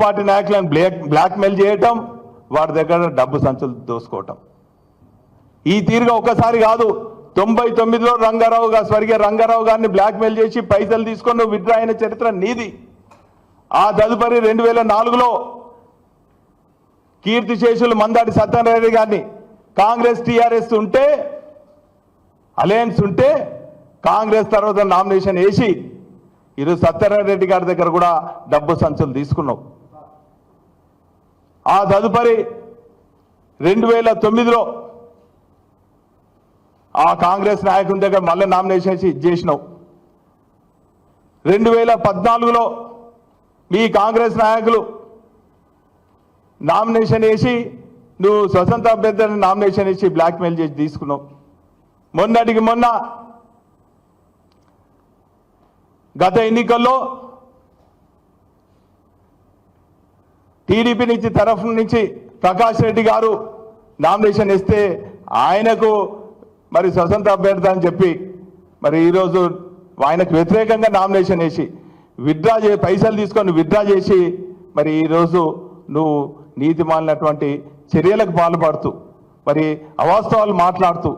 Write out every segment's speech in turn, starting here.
Party నాయకులను blackmail చేయటం, వారి దగ్గర డబ్బు సంచులు దోసుకోవటం. ఈ తీరుగా ఒక్కసారి కాదు, 99లో స్వర్గీయ రంగారావు గారిని బ్లాక్మెయిల్ చేసి పైసలు తీసుకొని విత్డ్రా అయిన చరిత్ర నీది. ఆ తదుపరి 2004లో కీర్తిశేషులు మందాడి సత్యనారాయణ గారిని కాంగ్రెస్ టీఆర్ఎస్ ఉంటే అలయన్స్ ఉంటే కాంగ్రెస్ తర్వాత నామినేషన్ వేసి ఈరోజు సత్యనారాయణ రెడ్డి గారి దగ్గర కూడా డబ్బు సంచులు తీసుకున్నావు. ఆ తదుపరి 2009లో ఆ కాంగ్రెస్ నాయకుని దగ్గర మళ్ళీ నామినేషన్ చేసినావు. 2014లో మీ కాంగ్రెస్ నాయకులు నామినేషన్ వేసి నువ్వు స్వతంత్ర అభ్యర్థులను నామినేషన్ వేసి బ్లాక్మెయిల్ చేసి తీసుకున్నావు. మొన్నటికి మొన్న గత ఎన్నికల్లో టీడీపీ నుంచి తరఫు నుంచి ప్రకాష్ రెడ్డి గారు నామినేషన్ ఇస్తే ఆయనకు మరి స్వతంత్ర అభ్యర్థి అని చెప్పి మరి ఈరోజు ఆయనకు వ్యతిరేకంగా నామినేషన్ వేసి పైసలు తీసుకొని విత్డ్రా చేసి మరి ఈరోజు నువ్వు నీతి మాలినటువంటి చర్యలకు పాల్పడుతూ మరి అవాస్తవాలు మాట్లాడుతూ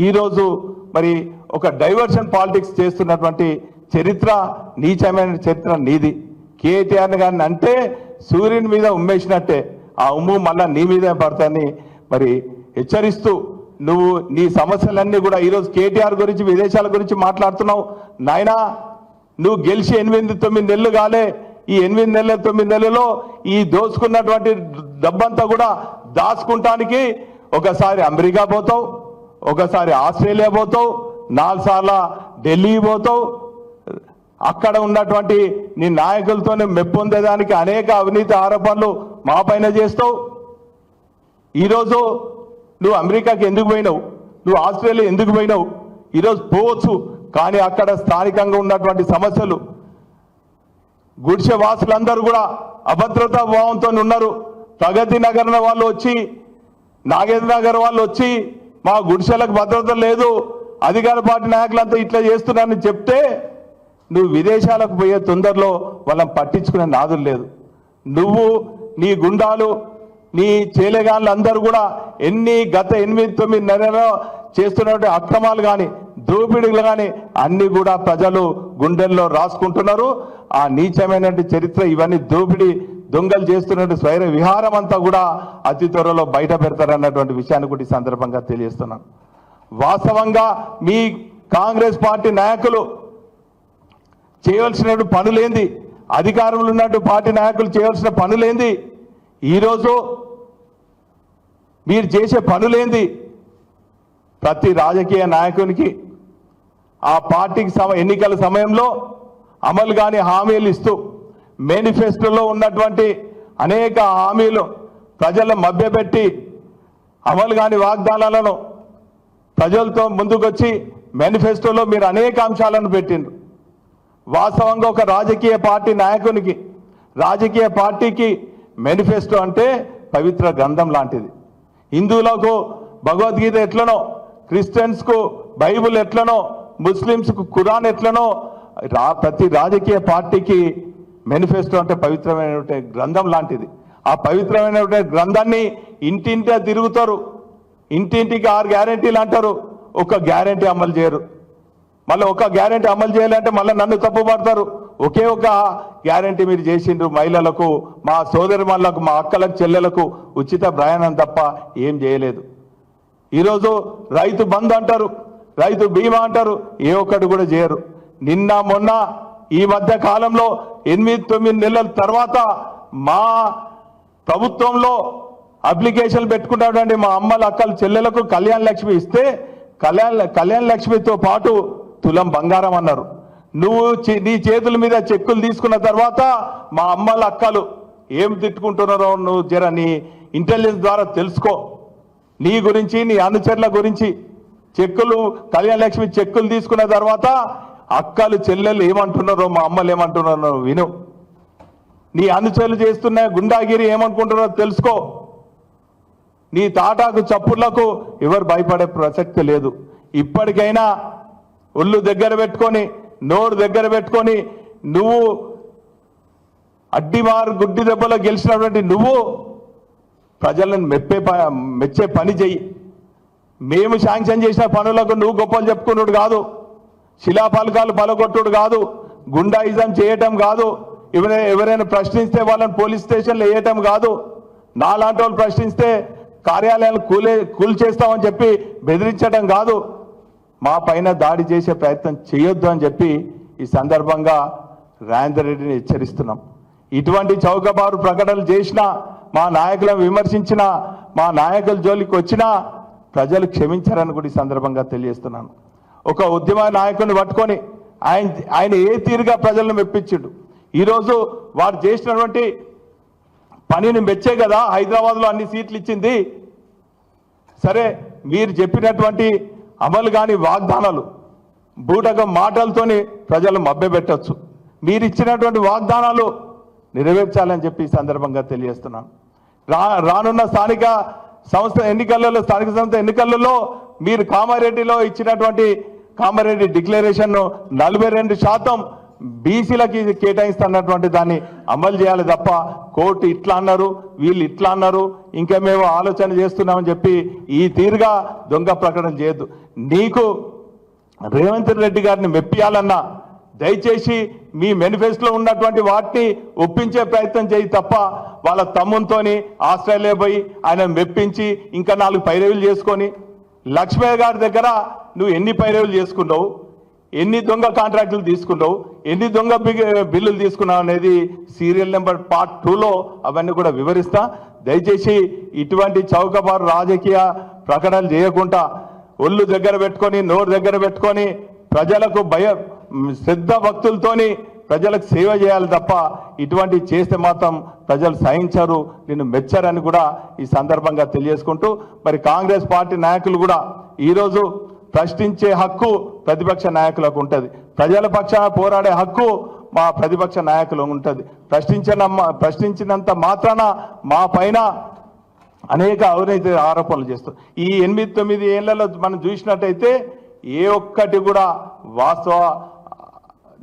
ఈరోజు మరి ఒక డైవర్షన్ పాలిటిక్స్ చేస్తున్నటువంటి చరిత్ర, నీచమైన చరిత్ర నీది. కేటీఆర్ గారిని అంటే సూర్యుని మీద ఉమ్మేసినట్టే ఆ ఉమ్ము మళ్ళా నీ మీదే పడతాయని మరి హెచ్చరిస్తూ నువ్వు నీ సమస్యలన్నీ కూడా ఈరోజు కేటీఆర్ గురించి విదేశాల గురించి మాట్లాడుతున్నావు. నాయనా నువ్వు గెలిచి 8-9 నెలలు కాలే. ఈ 8-9 నెలల్లో ఈ దోచుకున్నటువంటి డబ్బంతా కూడా దాచుకుంటానికి ఒకసారి అమెరికా పోతావు, ఒకసారి ఆస్ట్రేలియా పోతావు, 4 సార్లు ఢిల్లీ పోతావు. అక్కడ ఉన్నటువంటి నీ నాయకులతోనే మెప్పొందేదానికి అనేక అవినీతి ఆరోపణలు మా పైన చేస్తావు. ఈరోజు నువ్వు అమెరికాకి ఎందుకు పోయినావు, నువ్వు ఆస్ట్రేలియా ఎందుకు పోయినావు? ఈరోజు పోవచ్చు, కానీ అక్కడ స్థానికంగా ఉన్నటువంటి సమస్యలు గుడిసె వాసులందరూ కూడా అభద్రతా భావంతో ఉన్నారు. ప్రగతి నగర్ వాళ్ళు వచ్చి, నాగేంద్ర నగర్ వాళ్ళు వచ్చి మా గుడిసెలకు భద్రత లేదు, అధికార పార్టీ నాయకులంతా ఇట్లా చేస్తున్నారని చెప్తే నువ్వు విదేశాలకు పోయే తొందరలో వాళ్ళని పట్టించుకునే నాదులు లేదు. నువ్వు నీ గుండాలు నీ చేలేగాళ్ళందరూ కూడా గత 8-9 నెలల్లో చేస్తున్నటువంటి అక్రమాలు కానీ దోపిడీలు కానీ అన్ని కూడా ప్రజలు గుండెల్లో రాసుకుంటున్నారు. ఆ నీచమైన చరిత్ర ఇవన్నీ దోపిడీ దొంగలు చేస్తున్నట్టు స్వైర విహారం అంతా కూడా అతి త్వరలో బయట పెడతారన్నటువంటి విషయాన్ని కూడా ఈ సందర్భంగా తెలియజేస్తున్నాను. వాస్తవంగా మీ కాంగ్రెస్ పార్టీ నాయకులు చేయవలసిన పనులేంది, అధికారంలో ఉన్నట్టు పార్టీ నాయకులు చేయవలసిన పనులేంది, ఈరోజు మీరు చేసే పనులేంది? ప్రతి రాజకీయ నాయకునికి ఆ పార్టీకి ఎన్నికల సమయంలో అమలు కాని హామీలు ఇస్తూ మేనిఫెస్టోలో ఉన్నటువంటి అనేక హామీలు ప్రజల మభ్యపెట్టి అమలు కాని వాగ్దానాలను ప్రజలతో ముందుకొచ్చి మేనిఫెస్టోలో మీరు అనేక అంశాలను పెట్టిండ్రు. వాస్తవంగా ఒక రాజకీయ పార్టీ నాయకునికి, రాజకీయ పార్టీకి మేనిఫెస్టో అంటే పవిత్ర గ్రంథం లాంటిది. హిందువులకు భగవద్గీత ఎట్లనో, క్రిస్టియన్స్కు బైబుల్ ఎట్లనో, ముస్లిమ్స్కు ఖురాన్ ఎట్లనో ప్రతి రాజకీయ పార్టీకి మేనిఫెస్టో అంటే పవిత్రమైనటువంటి గ్రంథం లాంటిది. ఆ పవిత్రమైనటువంటి గ్రంథాన్ని ఇంటింటా తిరుగుతారు, ఇంటింటికి 6 గ్యారెంటీలు అంటారు, ఒక గ్యారెంటీ అమలు చేయరు. మళ్ళీ ఒక గ్యారెంటీ అమలు చేయాలంటే మళ్ళీ నన్ను తప్పుపడతారు. ఒకే ఒక గ్యారెంటీ మీరు చేసిండ్రు, మహిళలకు, మా సోదరిమణులకు, మా అక్కలకు, చెల్లెలకు ఉచిత ప్రయాణం తప్ప ఏం చేయలేదు. ఈరోజు రైతు బంధు అంటారు, రైతు బీమా అంటారు, ఏ ఒక్కటి కూడా చేయరు. నిన్న మొన్న ఈ మధ్య కాలంలో 8-9 నెలల తర్వాత మా ప్రభుత్వంలో అప్లికేషన్ పెట్టుకుంటాడండి మా అమ్మల అక్కల చెల్లెలకు కళ్యాణ లక్ష్మి ఇస్తే కళ్యాణ లక్ష్మితో పాటు తులం బంగారం అన్నారు. నువ్వు నీ చేతుల మీద చెక్కులు తీసుకున్న తర్వాత మా అమ్మల అక్కలు ఏం తిట్టుకుంటున్నారో నువ్వు జర నీ ఇంటెలిజెన్స్ ద్వారా తెలుసుకో. నీ గురించి, నీ అనుచరుల గురించి చెక్కులు, కళ్యాణ లక్ష్మి చెక్కులు తీసుకున్న తర్వాత అక్కలు చెల్లెలు ఏమంటున్నారో, మా అమ్మలు ఏమంటున్నారో విను. నీ అనుచరులు చేస్తున్న గుండాగిరి ఏమనుకుంటున్నారో తెలుసుకో. నీ తాటాకు చప్పుళ్లకు ఎవరు భయపడే ప్రసక్తి లేదు. ఇప్పటికైనా ఒళ్ళు దగ్గర పెట్టుకొని, నోరు దగ్గర పెట్టుకొని నువ్వు అడ్డిమారు గుడ్డి దెబ్బలో గెలిచినటువంటి నువ్వు ప్రజలను మెచ్చే పని చెయ్యి. మేము శాంక్షన్ చేసిన పనులకు నువ్వు గొప్పలు చెప్పుకున్నాడు కాదు, శిలాఫలకాలు పలగొట్టుడు కాదు, గుండాయిజం చేయటం కాదు, ఎవరైనా ప్రశ్నిస్తే వాళ్ళని పోలీస్ స్టేషన్లో వేయటం కాదు, నాలాంటి వాళ్ళు ప్రశ్నిస్తే కార్యాలయాలు కూల్చేస్తామని చెప్పి బెదిరించడం కాదు, మా పైన దాడి చేసే ప్రయత్నం చేయొద్దు అని చెప్పి ఈ సందర్భంగా రేవంత్ రెడ్డిని హెచ్చరిస్తున్నాం. ఇటువంటి చౌకబారు ప్రకటనలు చేసినా, మా నాయకులను విమర్శించినా, మా నాయకుల జోలికి వచ్చినా ప్రజలు క్షమించారని కూడా ఈ సందర్భంగా తెలియజేస్తున్నాను. ఒక ఉద్యమ నాయకుడిని పట్టుకొని ఆయన ఏ తీరుగా ప్రజలను మెప్పించిండు. ఈరోజు వారు చేసినటువంటి పనిని మెచ్చే కదా హైదరాబాద్లో అన్ని సీట్లు ఇచ్చింది. సరే, మీరు చెప్పినటువంటి అమలు కాని వాగ్దానాలు బూటక మాటలతోని ప్రజలు మభ్యపెట్టచ్చు. మీరు ఇచ్చినటువంటి వాగ్దానాలు నెరవేర్చాలని చెప్పి ఈ సందర్భంగా తెలియజేస్తున్నాను. రానున్న స్థానిక సంస్థ ఎన్నికలలో మీరు కామారెడ్డిలో ఇచ్చినటువంటి కామారెడ్డి డిక్లరేషన్ను 42% బీసీలకి కేటాయిస్తున్నటువంటి దాన్ని అమలు చేయాలి తప్ప కోర్టు ఇట్లా అన్నారు, వీళ్ళు ఇట్లా అన్నారు, ఇంకా మేము ఆలోచన చేస్తున్నామని చెప్పి ఈ తీరుగా దొంగ ప్రకటన చేయొద్దు. నీకు రేవంత్ రెడ్డి గారిని మెప్పియాలన్నా దయచేసి మీ మేనిఫెస్టోలో ఉన్నటువంటి వాటిని ఒప్పించే ప్రయత్నం చేయి తప్ప వాళ్ళ తమ్మునితోని ఆస్ట్రేలియా పోయి ఆయన మెప్పించి ఇంకా 4 పైరవీలు చేసుకొని లక్ష్మయ్య గారి దగ్గర నువ్వు ఎన్ని పైరవీలు చేసుకున్నావు, ఎన్ని దొంగ కాంట్రాక్టులు తీసుకున్నావు, ఎన్ని దొంగ బిల్లులు తీసుకున్నావు అనేది సీరియల్ నెంబర్ పార్ట్ 2లో అవన్నీ కూడా వివరిస్తా. దయచేసి ఇటువంటి చౌకబారు రాజకీయ ప్రకటనలు చేయకుండా ఒళ్ళు దగ్గర పెట్టుకొని నోరు దగ్గర పెట్టుకొని ప్రజలకు శ్రద్ధ భక్తులతోని ప్రజలకు సేవ చేయాలి తప్ప ఇటువంటి చేస్తే మాత్రం ప్రజలు సహించరు, నిన్ను మెచ్చరని కూడా ఈ సందర్భంగా తెలియజేసుకుంటూ, మరి కాంగ్రెస్ పార్టీ నాయకులు కూడా ఈరోజు ప్రశ్నించే హక్కు ప్రతిపక్ష నాయకులకు ఉంటుంది, ప్రజల పక్షాన పోరాడే హక్కు మా ప్రతిపక్ష నాయకులు ఉంటుంది. ప్రశ్నించినంత మాత్రాన మా పైన అనేక అవినీతి ఆరోపణలు చేస్తారు. ఈ 8-9 ఏళ్లలో మనం చూసినట్టయితే ఏ ఒక్కటి కూడా వాస్తవ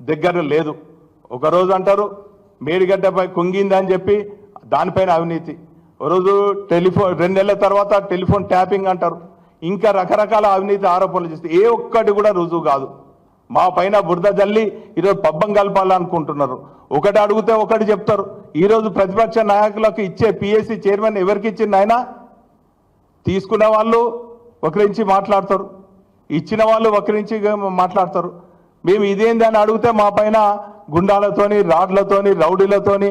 దగ్గర లేదు. ఒకరోజు అంటారు మేడిగడ్డపై కుంగిందని చెప్పి దానిపైన అవినీతి, ఒకరోజు 2 నెలల తర్వాత టెలిఫోన్ ట్యాపింగ్ అంటారు, ఇంకా రకరకాల అవినీతి ఆరోపణలు చేస్తే ఏ ఒక్కటి కూడా రుజువు కాదు. మా పైన బురద జల్లి ఈరోజు పబ్బం కలపాలనుకుంటున్నారు. ఒకటి అడిగితే ఒకటి చెప్తారు. ఈరోజు ప్రతిపక్ష నాయకులకు ఇచ్చే పిఎస్సి చైర్మన్ ఎవరికి ఇచ్చింది? ఆయన తీసుకున్న వాళ్ళు ఒకరించి మాట్లాడతారు, ఇచ్చిన వాళ్ళు ఒకరించి మాట్లాడతారు. మేము ఇదేంది అని అడిగితే మా పైన గుండాలతోని రాడ్లతోని రౌడీలతోని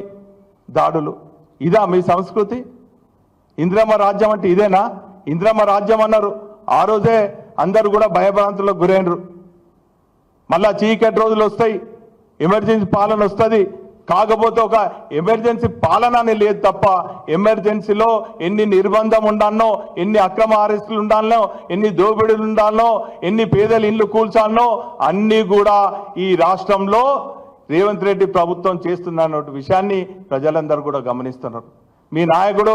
దాడులు. ఇదా మీ సంస్కృతి? ఇందిరమ్మ రాజ్యం అంటే ఇదేనా? ఇందిరమ్మ రాజ్యం అన్నారు, ఆ రోజే అందరూ కూడా భయభ్రాంతులకు గురైనరు. మళ్ళా చీకటి రోజులు వస్తాయి, ఎమర్జెన్సీ పాలన వస్తుంది. కాకపోతే ఒక ఎమర్జెన్సీ పాలన అని లేదు తప్ప ఎమర్జెన్సీలో ఎన్ని నిర్బంధం ఉండాలనో, ఎన్ని అక్రమ అరెస్టులు ఉండాలనో, ఎన్ని దోపిడీలు ఉండాలనో, ఎన్ని పేదల ఇళ్ళు కూల్చాలనో అన్నీ కూడా ఈ రాష్ట్రంలో రేవంత్ రెడ్డి ప్రభుత్వం చేస్తుందన్న విషయాన్ని ప్రజలందరూ కూడా గమనిస్తున్నారు. మీ నాయకుడు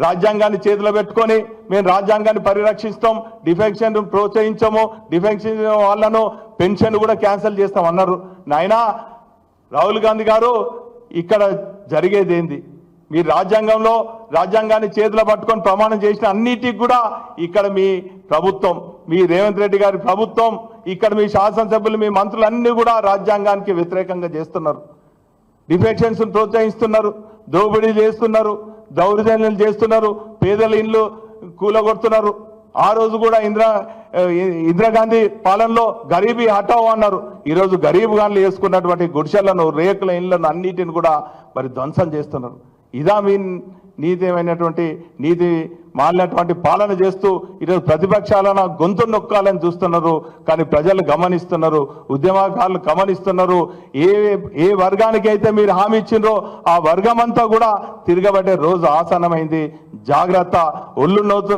రాజ్యాంగాన్ని చేతిలో పెట్టుకొని మేము రాజ్యాంగాన్ని పరిరక్షిస్తాం, డిఫెక్షన్ ప్రోత్సహించము, డిఫెక్షన్ వాళ్ళను పెన్షన్ కూడా క్యాన్సిల్ చేస్తాం అన్నారు. నాయనా రాహుల్ గాంధీ గారు, ఇక్కడ జరిగేది ఏంది? మీరు రాజ్యాంగాన్ని చేతిలో పట్టుకొని ప్రమాణం చేసిన అన్నిటికి కూడా ఇక్కడ మీ ప్రభుత్వం, మీ రేవంత్ రెడ్డి గారి ప్రభుత్వం, ఇక్కడ మీ శాసనసభ్యులు, మీ మంత్రులన్నీ కూడా రాజ్యాంగానికి వ్యతిరేకంగా చేస్తున్నారు, డిఫెక్షన్స్ ప్రోత్సహిస్తున్నారు, దోపిడీ చేస్తున్నారు, దౌర్జన్యాలు చేస్తున్నారు, పేదల ఇండ్లు కూలగొడుతున్నారు. ఆ రోజు కూడా ఇందిరాగాంధీ పాలనలో గరీబీ హటావ్ అన్నారు. ఈరోజు గరీబ్ గాన్లు వేసుకున్నటువంటి గుడిసెలను, రేకుల ఇళ్లను అన్నిటిని కూడా మరి ధ్వంసం చేస్తున్నారు. ఇదా మీ నీతి మాలినటువంటి పాలన చేస్తూ ఈరోజు ప్రతిపక్షాలను గొంతు నొక్కాలని చూస్తున్నారు. కానీ ప్రజలు గమనిస్తున్నారు, ఉద్యమకారులు గమనిస్తున్నారు. ఏ వర్గానికి అయితే మీరు హామీ ఇచ్చిండ్రో ఆ వర్గం అంతా కూడా తిరగబడే రోజు ఆసన్నమైంది. జాగ్రత్త, ఒళ్ళు నోటు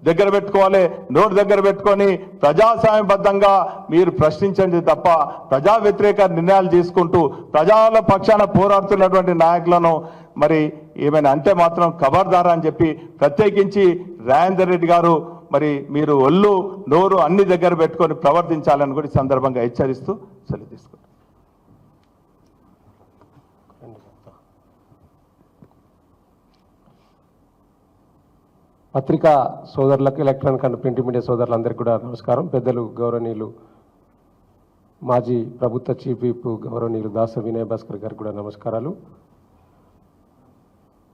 దగ్గర పెట్టుకోవాలి, నోటు దగ్గర పెట్టుకొని ప్రజాస్వామ్యబద్ధంగా మీరు ప్రశ్నించండి తప్ప ప్రజా వ్యతిరేక నిర్ణయాలు తీసుకుంటూ ప్రజల పక్షాన పోరాడుతున్నటువంటి నాయకులను మరి ఏమైనా అంటే మాత్రం ఖబర్దారా అని చెప్పి ప్రత్యేకించి రేవంత్ రెడ్డి గారు మరి మీరు ఒళ్ళు నోరు అన్ని దగ్గర పెట్టుకొని ప్రవర్తించాలని కూడా ఈ సందర్భంగా హెచ్చరిస్తూ సెలవు తీసుకుంటారు. పత్రికా సోదరులకు, ఎలక్ట్రానిక్ అండ్ ప్రింట్ మీడియా సోదరులందరికీ కూడా నమస్కారం. పెద్దలు గౌరవనీయులు మాజీ ప్రభుత్వ చీఫ్ విప్ గౌరవనీయులు దాస వినయ్ భాస్కర్ గారికి కూడా నమస్కారాలు.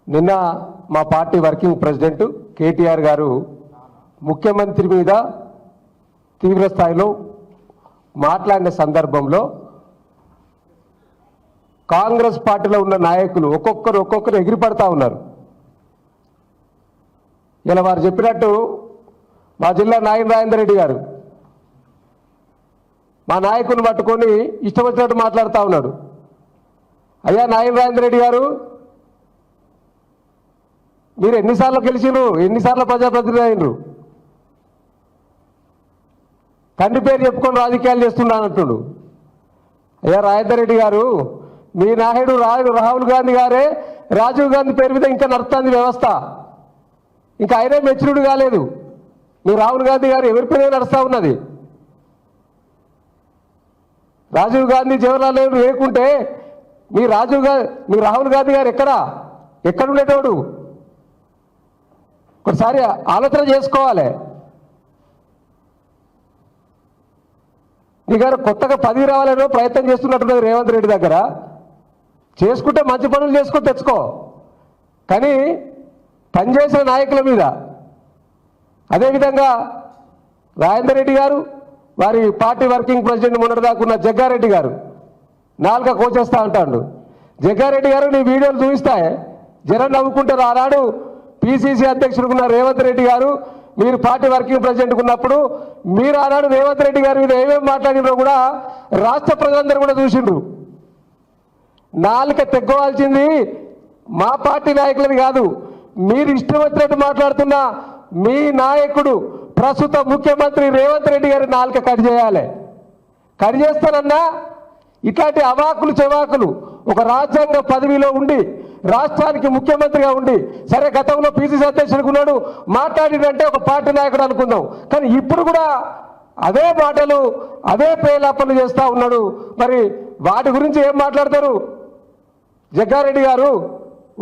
నిన్న మా పార్టీ వర్కింగ్ ప్రెసిడెంట్ కేటీఆర్ గారు ముఖ్యమంత్రి మీద తీవ్ర స్థాయిలో మాట్లాడిన సందర్భంలో కాంగ్రెస్ పార్టీలో ఉన్న నాయకులు ఒక్కొక్కరు ఎగిరిపడతా ఉన్నారు. ఇలా వారు చెప్పినట్టు మా జిల్లా నాయన రాజేందర్ రెడ్డి గారు మా నాయకుని పట్టుకొని ఇష్టం వచ్చినట్టు మాట్లాడుతూ ఉన్నాడు. అయ్యా నాయన రాజేందర్ రెడ్డి గారు, మీరు ఎన్నిసార్లు గెలిచినారు, ఎన్నిసార్లు ప్రజాప్రతినిధి అయినరు? తండ్రి పేరు చెప్పుకొని రాజకీయాలు చేస్తున్నానంటుడు. అయ్యా రాజేందర్ రెడ్డి గారు, మీ నాయుడు రాహుల్ గాంధీ గారే రాజీవ్ గాంధీ పేరు మీద ఇంకా నడుస్తుంది వ్యవస్థ. ఇంకా ఆయనే మెచ్యూర్డ్ కాలేదు. మీ రాహుల్ గాంధీ గారు ఎవరి పేరు నడుస్తూ ఉన్నది? రాజీవ్ గాంధీ జవహర్లాల్ నెహ్రూ లేకుంటే మీ రాహుల్ గాంధీ గారు ఎక్కడుండేటోడు? ఒకసారి ఆలోచన చేసుకోవాలి. మీ గారు కొత్తగా పదవి రావాలనో ప్రయత్నం చేస్తున్నట్టున్నది రేవంత్ రెడ్డి దగ్గర. చేసుకుంటే మంచి పనులు చేసుకొని తెచ్చుకో, కానీ పనిచేసిన నాయకుల మీద. అదేవిధంగా రాజేందర్ రెడ్డి గారు, వారి పార్టీ వర్కింగ్ ప్రెసిడెంట్ మొన్నటిదాకున్న జగ్గారెడ్డి గారు నాలుక కోచేస్తా అంటాడు. జగ్గారెడ్డి గారు నీ వీడియోలు చూపిస్తాయి, జనం నవ్వుకుంటారు. ఆనాడు పిసిసి అధ్యక్షుడుకున్న రేవంత్ రెడ్డి గారు, మీరు పార్టీ వర్కింగ్ ప్రెసిడెంట్ ఉన్నప్పుడు మీరు ఆనాడు రేవంత్ రెడ్డి గారి మీద ఏమేమి మాట్లాడినో కూడా రాష్ట్ర ప్రజలందరూ కూడా చూసిండ్రు. నాలుక తెగ్గవలసింది మా పార్టీ నాయకులని కాదు, మీరు ఇష్టం వచ్చినట్టు మాట్లాడుతున్న మీ నాయకుడు ప్రస్తుత ముఖ్యమంత్రి రేవంత్ రెడ్డి గారి నాలుక కట్ చేయాలి. కట్ చేస్తానన్నా ఇట్లాంటి అవాకులు చెవాకులు ఒక రాజ్యాంగ పదవిలో ఉండి రాష్ట్రానికి ముఖ్యమంత్రిగా ఉండి, సరే గతంలో పిసిసి అధ్యక్షుడికి ఉన్నాడు, మాట్లాడినంటే ఒక పార్టీ నాయకుడు అనుకుందాం, కానీ ఇప్పుడు కూడా అదే మాటలు అదే పేలాపనలు చేస్తూ ఉన్నాడు. మరి వాటి గురించి ఏం మాట్లాడతారు? జగ్గారెడ్డి గారు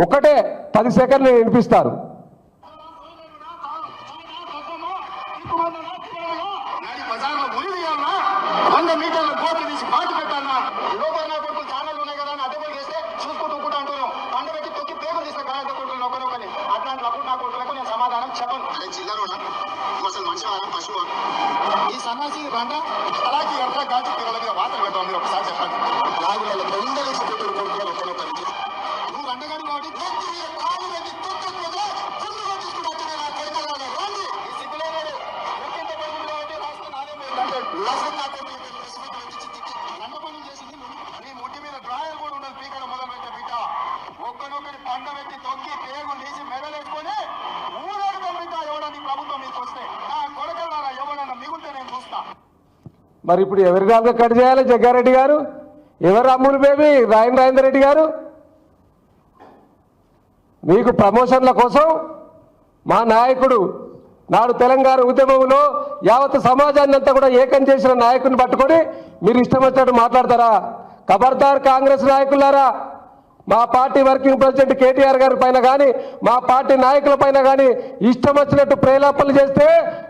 ఒకటే 10 సెకండ్లు వినిపిస్తారు. సమాధానం చెప్పను. జిల్లాలో అసలు మనిషి పశువు ఈ సన్నాసి రండ అలాగే ఎట్లా కాల్చి పిల్లల మీద వాతలు పెట్టాం. మీరు ఒకసారి చెప్పండి. నాగులలో ముందరి కొడుకులు ఒక్కరొక్కరికి నువ్వు రండగాడు కాబట్టి కాలు పెట్టి తొక్కకపోతే గుండు కొట్టించుకుంటే రండి. ఈ సిగ్గులేనాడు ముఖ్యంగా పడుతుంది కాబట్టి రాష్ట్రం రండ పనులు చేసింది. నీ ముట్టి మీద డ్రాయర్ కూడా ఉండదు, పీకడ మొదలు పెట్టే బిడ్డ ఒక్కనొక్కరి పండ పెట్టి తొక్కి పేగులు తీసి మెడలేసుకొని ఊరేడు బిడ్డ ఎవడని ప్రభుత్వం మీకు వస్తే నా కొడకల ఎవడన్నా మిగులుతే నేను చూస్తా. మరి ఇప్పుడు ఎవరి దాకా కట్ చేయాలి జగ్గారెడ్డి గారు? ఎవరు అమ్ములు బేబీ రాజేందర్ రెడ్డి గారు? మీకు ప్రమోషన్ల కోసం మా నాయకుడు నాడు తెలంగాణ ఉద్యమంలో యావత్ సమాజాన్ని అంతా కూడా ఏకం చేసిన నాయకుడిని పట్టుకొని మీరు ఇష్టం వచ్చినట్టు మాట్లాడతారా? ఖబర్దార్ కాంగ్రెస్ నాయకులారా, మా పార్టీ వర్కింగ్ ప్రెసిడెంట్ కేటీఆర్ గారి పైన కానీ మా పార్టీ నాయకుల పైన కానీ ఇష్టం వచ్చినట్టు ప్రేలాపనలు చేస్తే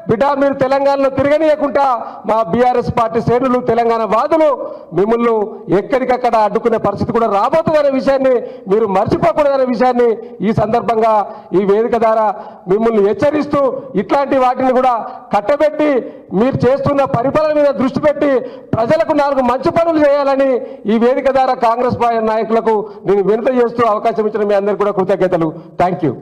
బిడ్డ మీరు తెలంగాణలో తిరగనీయకుండా మా బీఆర్ఎస్ పార్టీ శ్రేణులు తెలంగాణ వాదులు మిమ్మల్ని ఎక్కడికక్కడ అడ్డుకునే పరిస్థితి కూడా రాబోతుందనే విషయాన్ని మీరు మర్చిపోకూడదనే విషయాన్ని ఈ సందర్భంగా ఈ వేదిక ద్వారా మిమ్మల్ని హెచ్చరిస్తూ ఇట్లాంటి వాటిని కూడా కట్టబెట్టి మీరు చేస్తున్న పరిపాలన మీద దృష్టి పెట్టి ప్రజలకు 4 మంచి పనులు చేయాలని ఈ వేదిక ద్వారా కాంగ్రెస్ నాయకులకు నేను వినతి చేస్తూ అవకాశం ఇచ్చిన మీ అందరికీ కూడా కృతజ్ఞతలు. Thank you.